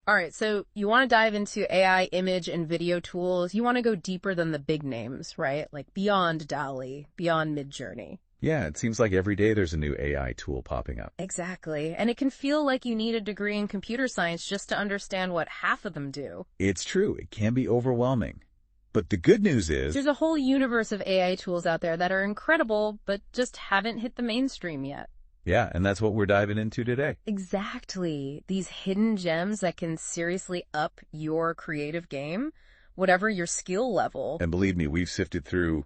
All right, so you want to dive into AI image and video tools. You want to go deeper than the big names, right? Like beyond DALL-E, beyond Midjourney. Yeah, it seems like every day there's a new AI tool popping up. Exactly. And it can feel like you need a degree in computer science just to understand what half of them do. It's true. It can be overwhelming. But the good news is There's a whole universe of AI tools out there that are incredible, but just haven't hit the mainstream yet. yeah, and that's what we're diving into today. Exactly. These hidden gems that can seriously up your creative game, whatever your skill level. And believe me, we've sifted through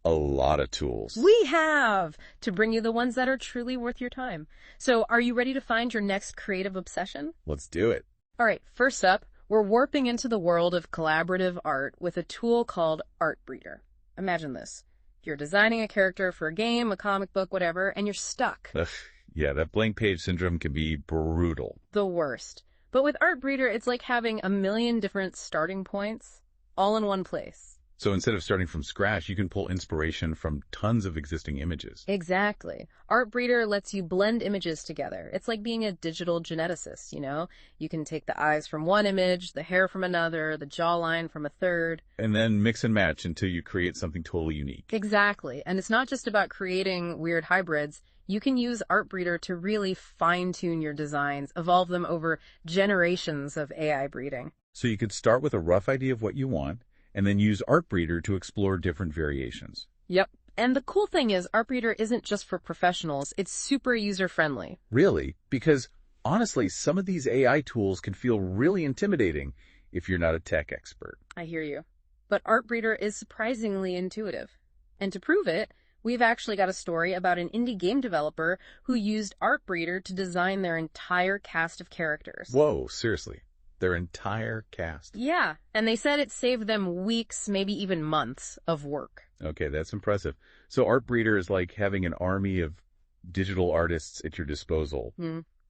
a lot of tools. We have to bring you the ones that are truly worth your time. So are you ready to find your next creative obsession? Let's do it. All right, first up, we're warping into the world of collaborative art with a tool called Art Breeder. Imagine this. You're designing a character for a game, a comic book, whatever, and you're stuck. Ugh, yeah, that blank page syndrome can be brutal. The worst. But with Art Breeder, it's like having a million different starting points all in one place. So instead of starting from scratch, you can pull inspiration from tons of existing images. Exactly. Art Breeder lets you blend images together. It's like being a digital geneticist, you know? You can take the eyes from one image, the hair from another, the jawline from a third. And then mix and match until you create something totally unique. Exactly. And it's not just about creating weird hybrids. You can use Art Breeder to really fine-tune your designs, evolve them over generations of AI breeding. So you could start with a rough idea of what you want, and then use Art Breeder to explore different variations. Yep. And the cool thing is, Art Breeder isn't just for professionals. It's super user-friendly. Really? Because honestly, some of these AI tools can feel really intimidating if you're not a tech expert. I hear you. But Art Breeder is surprisingly intuitive. And to prove it, we've actually got a story about an indie game developer who used Art Breeder to design their entire cast of characters. Whoa, seriously? Their entire cast? Yeah, and they said it saved them weeks, maybe even months of work. Okay, that's impressive. So Art Breeder is like having an army of digital artists at your disposal,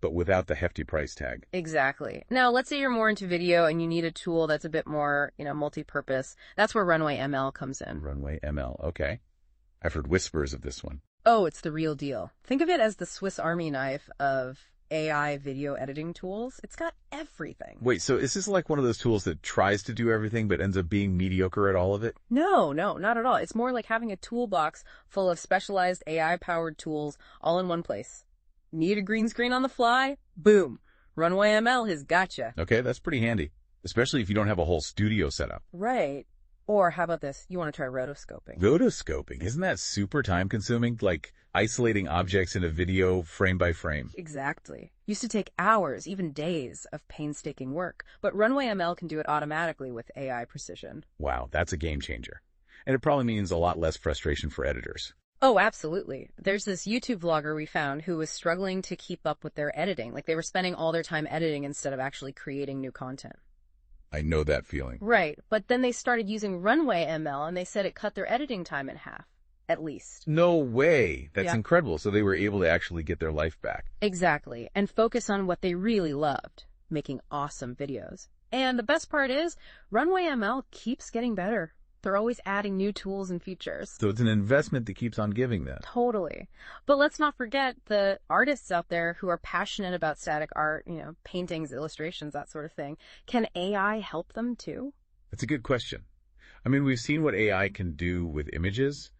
but without the hefty price tag. Exactly. Now, let's say you're more into video and you need a tool that's a bit more, multi-purpose. That's where Runway ML comes in. Runway ML, okay. I've heard whispers of this one. Oh, it's the real deal. Think of it as the Swiss Army knife of AI video editing tools. It's got everything. Wait, so is this like one of those tools that tries to do everything but ends up being mediocre at all of it? No, not at all. It's more like having a toolbox full of specialized AI-powered tools all in one place. Need a green screen on the fly? Boom. Runway ML has gotcha. Okay, that's pretty handy, especially if you don't have a whole studio set up. Right. Or how about this? You want to try rotoscoping. Rotoscoping, isn't that super time-consuming? Like isolating objects in a video frame by frame. Exactly. Used to take hours, even days, of painstaking work. But Runway ML can do it automatically with AI precision. Wow, that's a game changer. And it probably means a lot less frustration for editors. Oh, absolutely. There's this YouTube vlogger we found who was struggling to keep up with their editing. Like they were spending all their time editing instead of actually creating new content. I know that feeling. Right, but then they started using Runway ML and they said it cut their editing time in half, at least. No way. That's Yeah. incredible. So they were able to actually get their life back. Exactly, and focus on what they really loved, making awesome videos. And the best part is, Runway ML keeps getting better. They're always adding new tools and features. So it's an investment that keeps on giving then. Totally. But let's not forget the artists out there who are passionate about static art, paintings, illustrations, that sort of thing. Can AI help them too? That's a good question. I mean, we've seen what AI can do with images,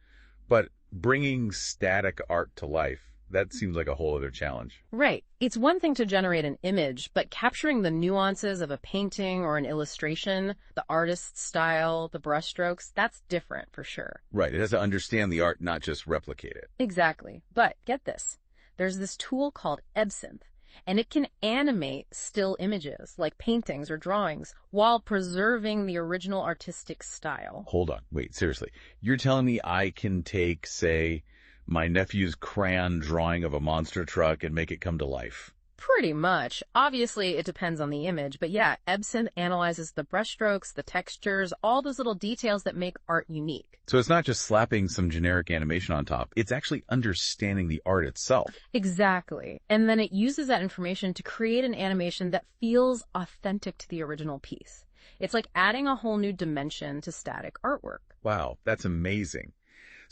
but bringing static art to life, that seems like a whole other challenge. Right. It's one thing to generate an image, but capturing the nuances of a painting or an illustration, the artist's style, the brushstrokes, that's different for sure. Right. It has to understand the art, not just replicate it. Exactly. But get this. There's this tool called Ebsynth, and it can animate still images like paintings or drawings while preserving the original artistic style. Hold on. Wait, seriously. You're telling me I can take, say, my nephew's crayon drawing of a monster truck and make it come to life? Pretty much. Obviously, it depends on the image, but yeah, Ebsynth analyzes the brushstrokes, the textures, all those little details that make art unique. So it's not just slapping some generic animation on top. It's actually understanding the art itself. Exactly. And then it uses that information to create an animation that feels authentic to the original piece. It's like adding a whole new dimension to static artwork. Wow, that's amazing.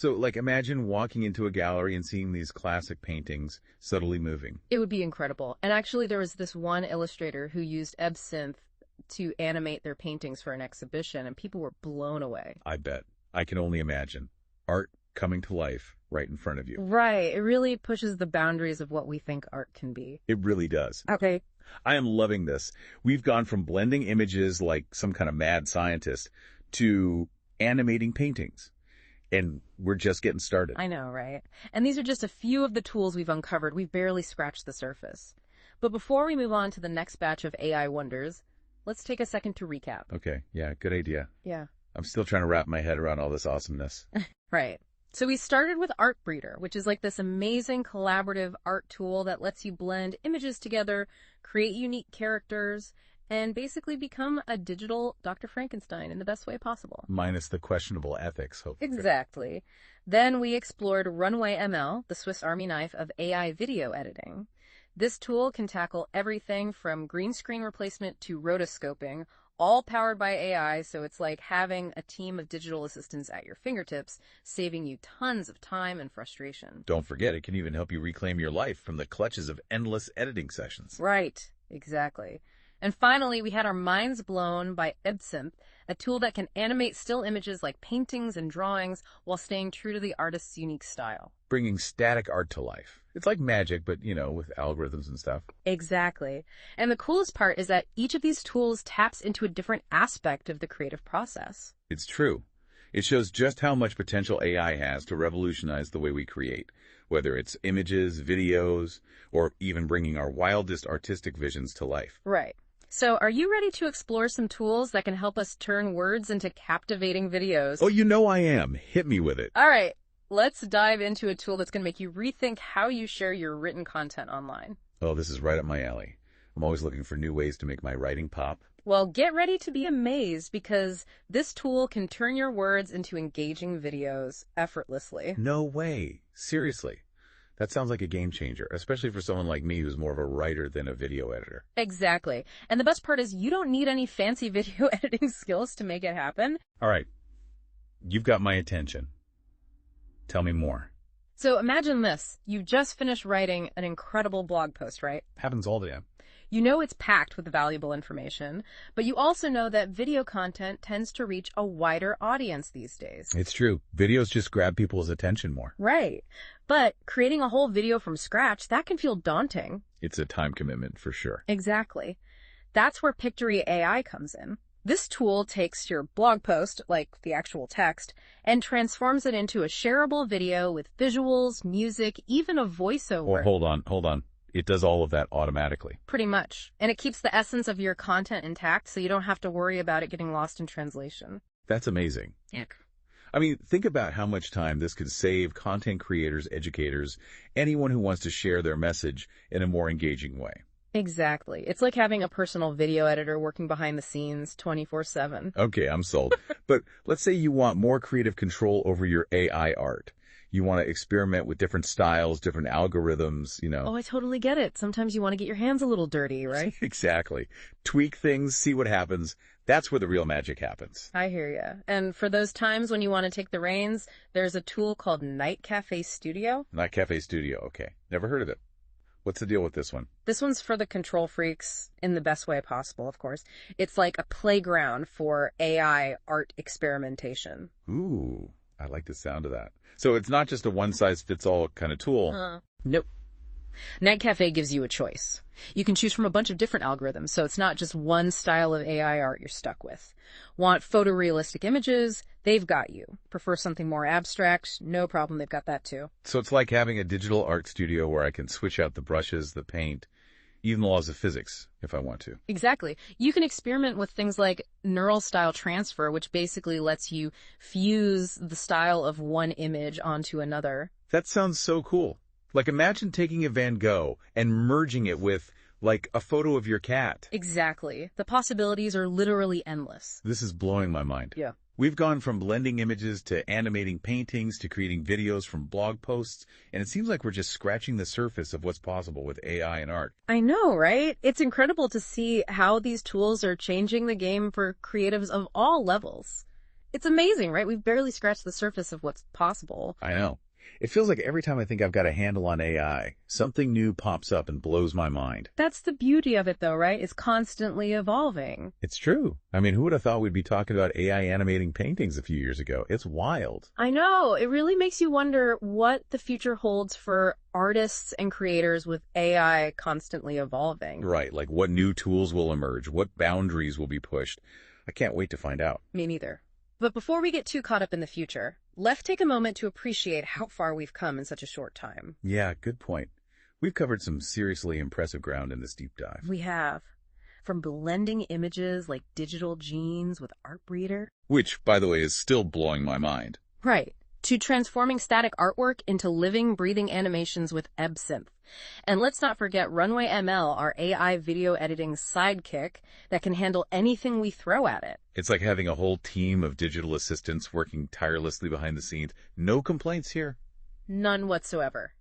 So, like, imagine walking into a gallery and seeing these classic paintings subtly moving. It would be incredible. And actually, there was this one illustrator who used Ebsynth to animate their paintings for an exhibition, and people were blown away. I bet. I can only imagine. Art coming to life right in front of you. Right. It really pushes the boundaries of what we think art can be. It really does. Okay. I am loving this. We've gone from blending images like some kind of mad scientist to animating paintings. And we're just getting started. I know, right? And these are just a few of the tools we've uncovered. We've barely scratched the surface. But before we move on to the next batch of AI wonders, let's take a second to recap. Okay, yeah, good idea. Yeah. I'm still trying to wrap my head around all this awesomeness. Right. So we started with Art Breeder, which is like this amazing collaborative art tool that lets you blend images together, create unique characters, and basically become a digital Dr. Frankenstein in the best way possible. Minus the questionable ethics, hopefully. Exactly. Then we explored Runway ML, the Swiss Army knife of AI video editing. This tool can tackle everything from green screen replacement to rotoscoping, all powered by AI, so it's like having a team of digital assistants at your fingertips, saving you tons of time and frustration. Don't forget, it can even help you reclaim your life from the clutches of endless editing sessions. Right, exactly. And finally, we had our minds blown by Ebsynth, a tool that can animate still images like paintings and drawings while staying true to the artist's unique style. Bringing static art to life. It's like magic, but, with algorithms and stuff. Exactly. And the coolest part is that each of these tools taps into a different aspect of the creative process. It's true. It shows just how much potential AI has to revolutionize the way we create, whether it's images, videos, or even bringing our wildest artistic visions to life. Right. So are you ready to explore some tools that can help us turn words into captivating videos? Oh, you know I am. Hit me with it. All right. Let's dive into a tool that's going to make you rethink how you share your written content online. Oh, this is right up my alley. I'm always looking for new ways to make my writing pop. Well, get ready to be amazed because this tool can turn your words into engaging videos effortlessly. No way. Seriously. That sounds like a game changer, especially for someone like me who's more of a writer than a video editor. Exactly. And the best part is you don't need any fancy video editing skills to make it happen. All right. You've got my attention. Tell me more. So imagine this. You just finished writing an incredible blog post, right? Happens all the time. You know it's packed with valuable information, but you also know that video content tends to reach a wider audience these days. It's true. Videos just grab people's attention more. Right. But creating a whole video from scratch, that can feel daunting. It's a time commitment for sure. Exactly. That's where Pictory AI comes in. This tool takes your blog post, like the actual text, and transforms it into a shareable video with visuals, music, even a voiceover. Well, hold on. It does all of that automatically. Pretty much. And it keeps the essence of your content intact, so you don't have to worry about it getting lost in translation. That's amazing. Yeah. I mean, think about how much time this could save content creators, educators, anyone who wants to share their message in a more engaging way. Exactly. It's like having a personal video editor working behind the scenes 24/7. Okay, I'm sold. But let's say you want more creative control over your AI art. You want to experiment with different styles, different algorithms, Oh, I totally get it. Sometimes you want to get your hands a little dirty, right? Exactly. Tweak things, see what happens. That's where the real magic happens. I hear you. And for those times when you want to take the reins, there's a tool called Night Cafe Studio. Night Cafe Studio, okay. Never heard of it. What's the deal with this one? This one's for the control freaks in the best way possible, of course. It's like a playground for AI art experimentation. Ooh, I like the sound of that. So it's not just a one-size-fits-all kind of tool. Nope. Night Cafe gives you a choice. You can choose from a bunch of different algorithms, so it's not just one style of AI art you're stuck with. Want photorealistic images? They've got you. Prefer something more abstract? No problem, they've got that too. So it's like having a digital art studio where I can switch out the brushes, the paint, even the laws of physics, if I want to. Exactly. You can experiment with things like neural style transfer, which basically lets you fuse the style of one image onto another. That sounds so cool. Like imagine taking a Van Gogh and merging it with, like, a photo of your cat. Exactly. The possibilities are literally endless. This is blowing my mind. Yeah. We've gone from blending images to animating paintings to creating videos from blog posts, and it seems like we're just scratching the surface of what's possible with AI and art. I know, right? It's incredible to see how these tools are changing the game for creatives of all levels. It's amazing, right? We've barely scratched the surface of what's possible. I know. It feels like every time I think I've got a handle on AI, something new pops up and blows my mind. That's the beauty of it, though, right? It's constantly evolving. It's true. I mean, who would have thought we'd be talking about AI animating paintings a few years ago? It's wild. I know. It really makes you wonder what the future holds for artists and creators with AI constantly evolving. Right, like what new tools will emerge, what boundaries will be pushed. I can't wait to find out. Me neither. But before we get too caught up in the future, let's take a moment to appreciate how far we've come in such a short time. Yeah, good point. We've covered some seriously impressive ground in this deep dive. We have. From blending images like digital genes with ArtBreeder. Which, by the way, is still blowing my mind. Right. To transforming static artwork into living, breathing animations with Ebsynth. And let's not forget Runway ML, our AI video editing sidekick that can handle anything we throw at it. It's like having a whole team of digital assistants working tirelessly behind the scenes. No complaints here. None whatsoever.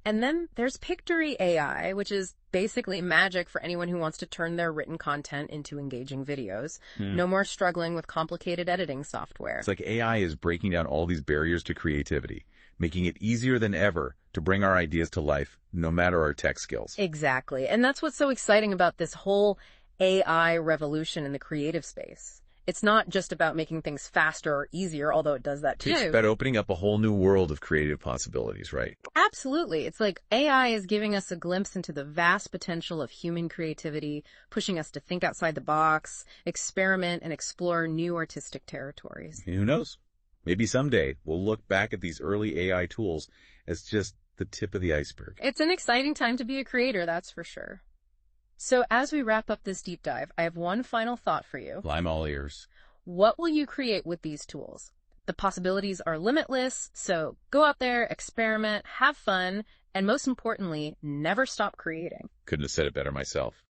And then there's Pictory AI, which is basically magic for anyone who wants to turn their written content into engaging videos. No more struggling with complicated editing software. It's like AI is breaking down all these barriers to creativity, making it easier than ever to bring our ideas to life, no matter our tech skills. Exactly. And that's what's so exciting about this whole AI revolution in the creative space. It's not just about making things faster or easier, although it does that too. It's about opening up a whole new world of creative possibilities, right? Absolutely. It's like AI is giving us a glimpse into the vast potential of human creativity, pushing us to think outside the box, experiment, and explore new artistic territories. Who knows? Maybe someday we'll look back at these early AI tools as just the tip of the iceberg. It's an exciting time to be a creator, that's for sure. So as we wrap up this deep dive, I have one final thought for you. I'm all ears. What will you create with these tools? The possibilities are limitless, so go out there, experiment, have fun, and most importantly, never stop creating. Couldn't have said it better myself.